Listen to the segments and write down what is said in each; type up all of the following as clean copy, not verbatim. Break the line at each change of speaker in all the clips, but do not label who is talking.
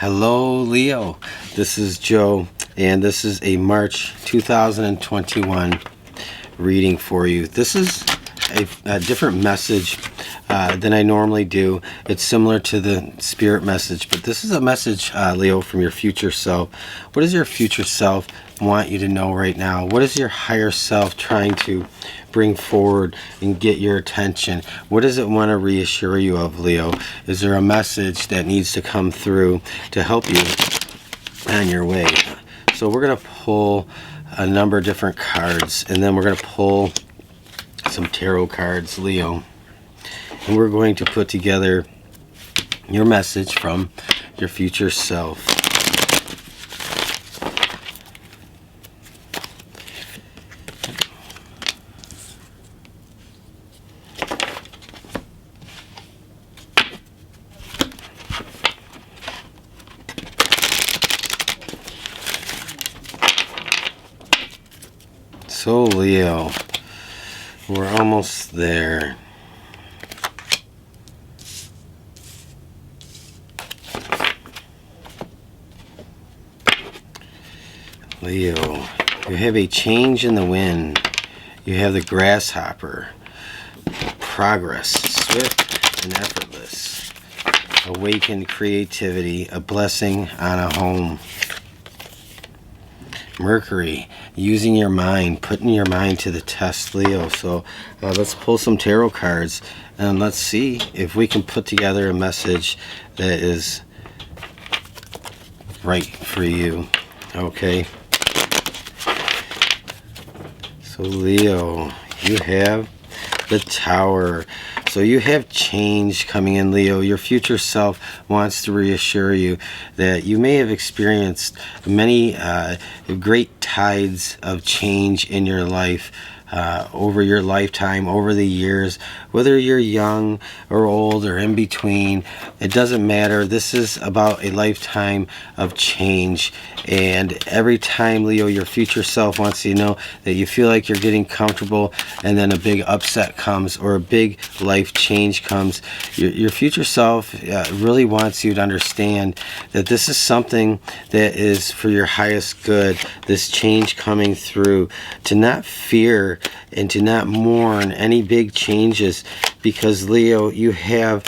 Hello, Leo. This is Joe, and this is a March 2021 reading for you. This is a different message than I normally do. It's similar to the spirit message, but this is a message, Leo, from your future self. What does your future self want you to know right now? What is your higher self trying to bring forward and get your attention? What does it want to reassure you of, Leo? Is there a message that needs to come through to help you on your way? So we're going to pull a number of different cards, and then we're going to pull some tarot cards, Leo, and we're going to put together your message from your future self. So, Leo, we're almost there. Leo, you have a change in the wind. You have the grasshopper. Progress, swift and effortless. Awakened creativity, a blessing on a home. Mercury, using your mind, putting your mind to the test, Leo. So let's pull some tarot cards and let's see if we can put together a message that is right for you. Okay. So Leo, you have the Tower. So you have change coming in, Leo. Your future self wants to reassure you that you may have experienced many great tides of change in your life over your lifetime, over the years. Whether you're young or old or in between, it doesn't matter. This is about a lifetime of change. And every time, Leo, your future self wants you to know that you feel like you're getting comfortable and then a big upset comes or a big life change comes, your future self really wants you to understand that this is something that is for your highest good, this change coming through. To not fear and to not mourn any big changes, because Leo, you have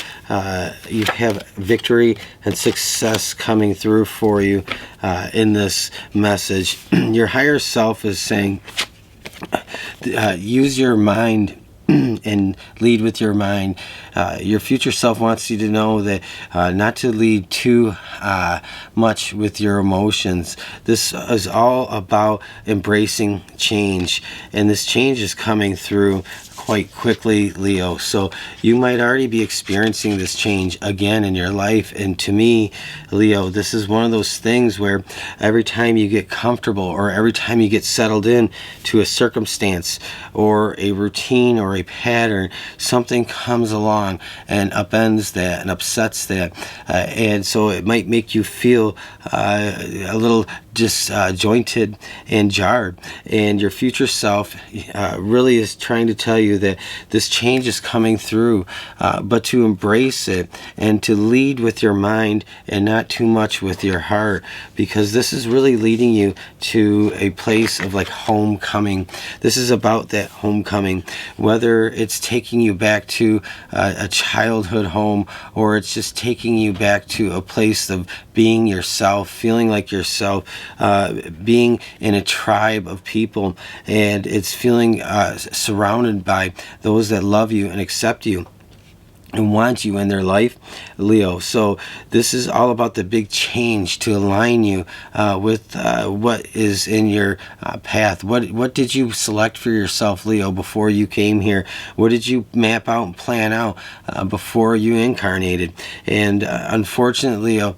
victory and success coming through for you in this message. Your higher self is saying, use your mind and lead with your mind. Your future self wants you to know that not to lead too much with your emotions. This is all about embracing change, and this change is coming through quite quickly, Leo. So you might already be experiencing this change again in your life. And to me, Leo, this is one of those things where every time you get comfortable or every time you get settled in to a circumstance or a routine or a pattern, something comes along and upends that and upsets that. And so it might make you feel a little disjointed and jarred. And your future self really is trying to tell you that this change is coming through, but to embrace it and to lead with your mind and not too much with your heart, because this is really leading you to a place of like homecoming. This is about that homecoming, whether it's taking you back to a childhood home or it's just taking you back to a place of being yourself, feeling like yourself, being in a tribe of people, and it's feeling surrounded by those that love you and accept you and want you in their life, Leo. So this is all about the big change to align you with what is in your path. What did you select for yourself, Leo, before you came here? What did you map out and plan out before you incarnated? And unfortunately,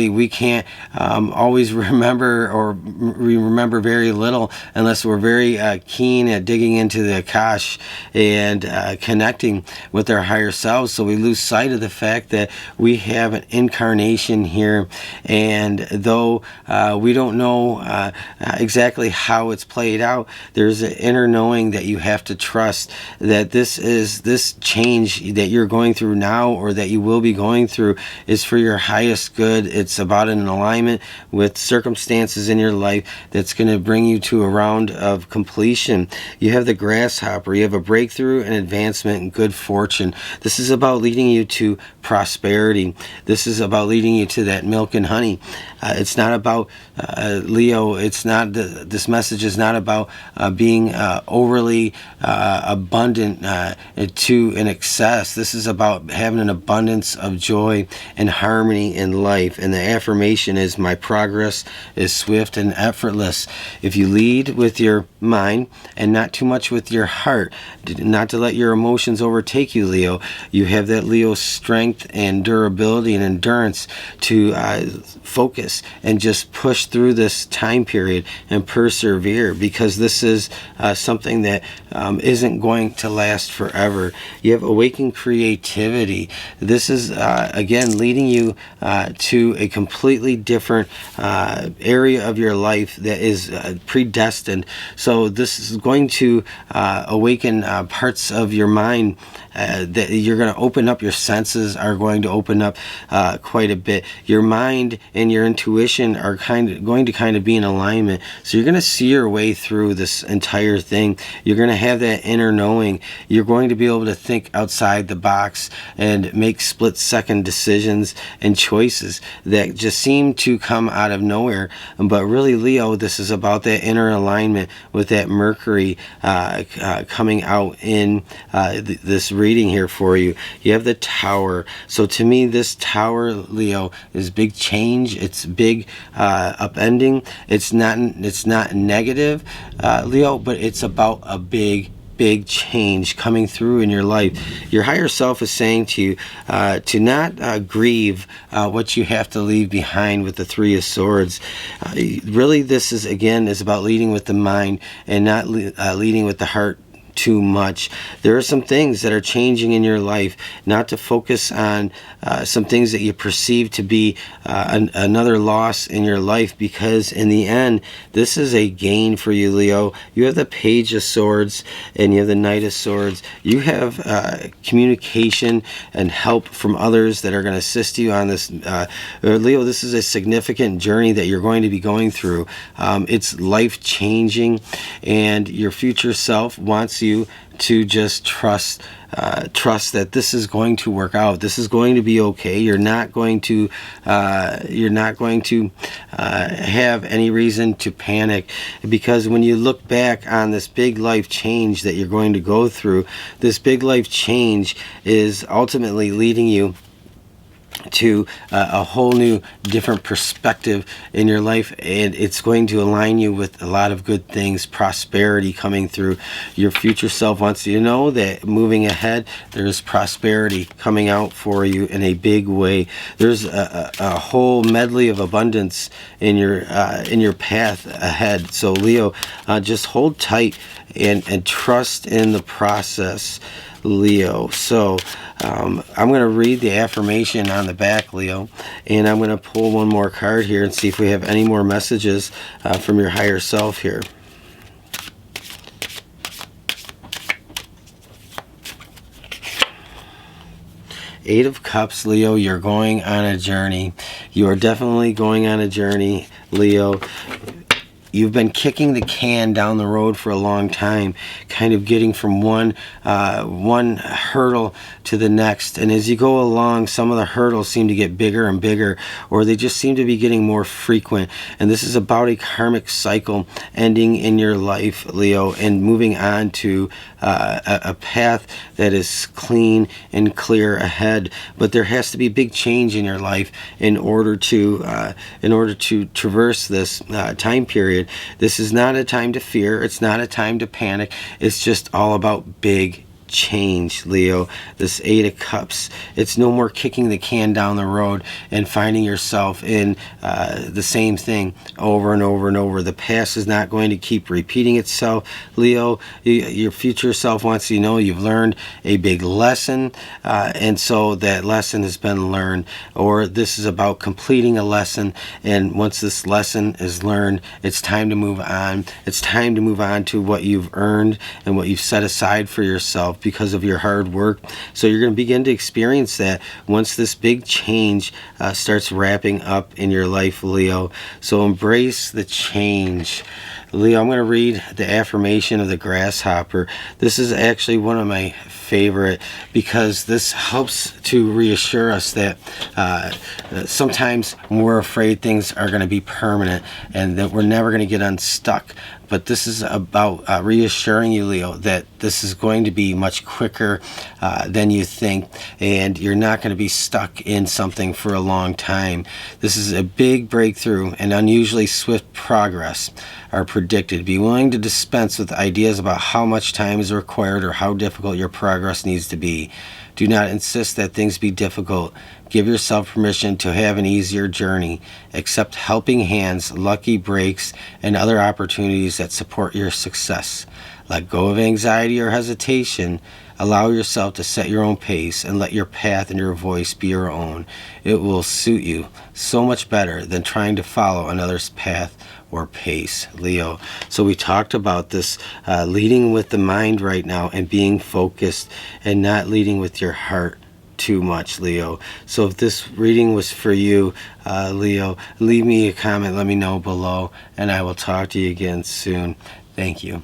we can't always remember, or we remember very little unless we're very keen at digging into the Akash and connecting with with our higher selves, so we lose sight of the fact that we have an incarnation here, and though we don't know exactly how it's played out, there's an inner knowing that you have to trust that this change that you're going through now, or that you will be going through, is for your highest good. It's about an alignment with circumstances in your life that's going to bring you to a round of completion. You have the grasshopper, you have a breakthrough and advancement and good fortune. This is about leading you to prosperity. This is about leading you to that milk and honey. It's not about Leo. It's not this message is not about being overly abundant to an excess. This is about having an abundance of joy and harmony in life. And the affirmation is, my progress is swift and effortless. If you lead with your mind and not too much with your heart, not to let your emotions overtake you, Leo, you have that Leo strength and durability and endurance to focus and just push through this time period and persevere, because this is something that isn't going to last forever. You have awakened creativity. This is again leading you to a completely different area of your life that is predestined. So this is going to awaken parts of your mind that you're going to open up. Your senses are going to open up quite a bit. Your mind and your intuition are going to be in alignment. So you're going to see your way through this entire thing. You're going to have that inner knowing. You're going to be able to think outside the box and make split-second decisions and choices that just seem to come out of nowhere. But really, Leo, this is about that inner alignment with that Mercury coming out in this reading here for you. You have the Tower. So to me, this Tower, Leo, is big change. It's big upending. It's not negative, Leo, but it's about a big change coming through in your life. Your higher self is saying to you to not grieve what you have to leave behind with the Three of Swords. Really, this is about leading with the mind and not leading with the heart too much. There are some things that are changing in your life, not to focus on some things that you perceive to be another loss in your life, because in the end, this is a gain for you, Leo. You have the Page of Swords and you have the Knight of Swords. You have communication and help from others that are going to assist you on this. Leo, this is a significant journey that you're going to be going through. It's life-changing, and your future self wants you to just trust that this is going to work out. This is going to be okay. You're not going to have any reason to panic, because when you look back on this big life change that you're going to go through, this big life change is ultimately leading you to a whole new different perspective in your life, and it's going to align you with a lot of good things, prosperity coming through. Your future self wants you to know that moving ahead, there's prosperity coming out for you in a big way. There's a whole medley of abundance in your path ahead. So Leo, just hold tight and trust in the process, Leo. So I'm going to read the affirmation on the back, Leo, and I'm going to pull one more card here and see if we have any more messages from your higher self here. Eight of Cups, Leo, you're going on a journey. You are definitely going on a journey, Leo. You've been kicking the can down the road for a long time, kind of getting from one hurdle to the next. And as you go along, some of the hurdles seem to get bigger and bigger, or they just seem to be getting more frequent. And this is about a karmic cycle ending in your life, Leo, and moving on to a path that is clean and clear ahead. But there has to be big change in your life in order to traverse this time period. This is not a time to fear. It's not a time to panic. It's just all about big change, Leo. This Eight of Cups, it's no more kicking the can down the road and finding yourself in the same thing over and over and over. The past is not going to keep repeating itself, Leo. Your future self wants you to know you've learned a big lesson, and so that lesson has been learned, or this is about completing a lesson, and once this lesson is learned, it's time to move on. It's time to move on to what you've earned and what you've set aside for yourself because of your hard work. So you're going to begin to experience that once this big change starts wrapping up in your life, Leo. So embrace the change. Leo, I'm going to read the affirmation of the grasshopper. This is actually one of my favorite because this helps to reassure us that sometimes we're afraid things are going to be permanent and that we're never going to get unstuck. But this is about reassuring you, Leo, that this is going to be much quicker than you think, and you're not going to be stuck in something for a long time. This is a big breakthrough, and unusually swift progress are predicted. Be willing to dispense with ideas about how much time is required or how difficult your progress needs to be. Do not insist that things be difficult. Give yourself permission to have an easier journey. Accept helping hands, lucky breaks, and other opportunities that support your success. Let go of anxiety or hesitation. Allow yourself to set your own pace and let your path and your voice be your own. It will suit you so much better than trying to follow another's path or pace, Leo. So we talked about this leading with the mind right now and being focused and not leading with your heart too much, Leo. So if this reading was for you, Leo, leave me a comment, let me know below, and I will talk to you again soon. Thank you.